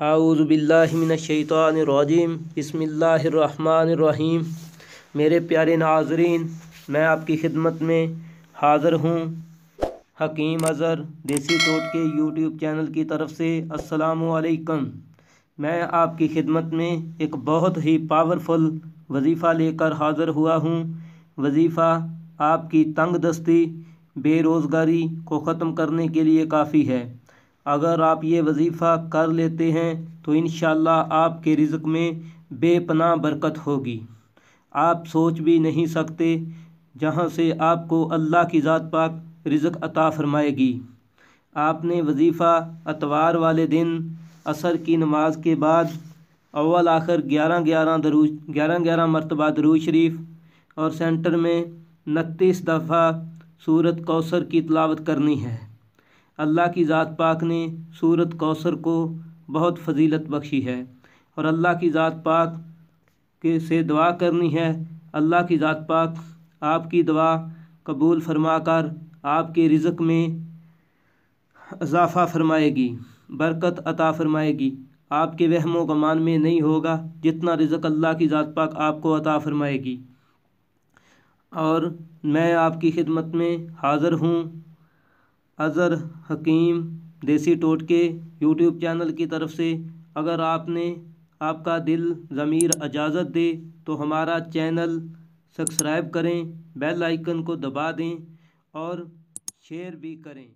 आऊज़ु बिल्लाहि मिनश्शैतानिर्रजीम बिस्मिल्लाहिर्रहमानिर्रहीम। मेरे प्यारे नाज़रीन, मैं आपकी खिदमत में हाज़िर हूँ हकीम अज़हर देसी टोटके यूट्यूब चैनल की तरफ से। अस्सलामु अलैकुम। मैं आपकी खिदमत में एक बहुत ही पावरफुल वजीफ़ा लेकर हाज़िर हुआ हूँ। वजीफ़ा आपकी तंग दस्ती बेरोज़गारी को ख़त्म करने के लिए काफ़ी है। अगर आप ये वजीफ़ा कर लेते हैं तो इंशाअल्लाह आपके रिज़्क़ में बेपनाह बरकत होगी। आप सोच भी नहीं सकते जहाँ से आपको अल्लाह की ज़ात पाक रिज़्क़ अता फ़रमाएगी। आपने वजीफ़ा अतवार वाले दिन असर की नमाज के बाद अव्वल आखिर 11 मरतबा दरूद शरीफ और सेंटर में 29 दफ़ा सूरत कौसर की तिलावत करनी है। अल्लाह की ज़ात पाक ने सूरत कौसर को बहुत फजीलत बख्शी है और अल्लाह की ज़ात पाक के से दुआ करनी है। अल्लाह की ज़ात पाक आपकी दुआ कबूल फरमाकर आपके रिज़्क़ में इजाफ़ा फरमाएगी, बरकत अता फरमाएगी। आपके वहमो गुमान में नहीं होगा जितना रिज़्क़ अल्लाह की ज़ात पाक आपको अता फरमाएगी। और मैं आपकी खिदमत में हाज़िर हूँ अज़हर हकीम देसी टोटके यूट्यूब चैनल की तरफ से। अगर आपका दिल ज़मीर इजाज़त दे तो हमारा चैनल सब्सक्राइब करें, बेल आइकन को दबा दें और शेयर भी करें।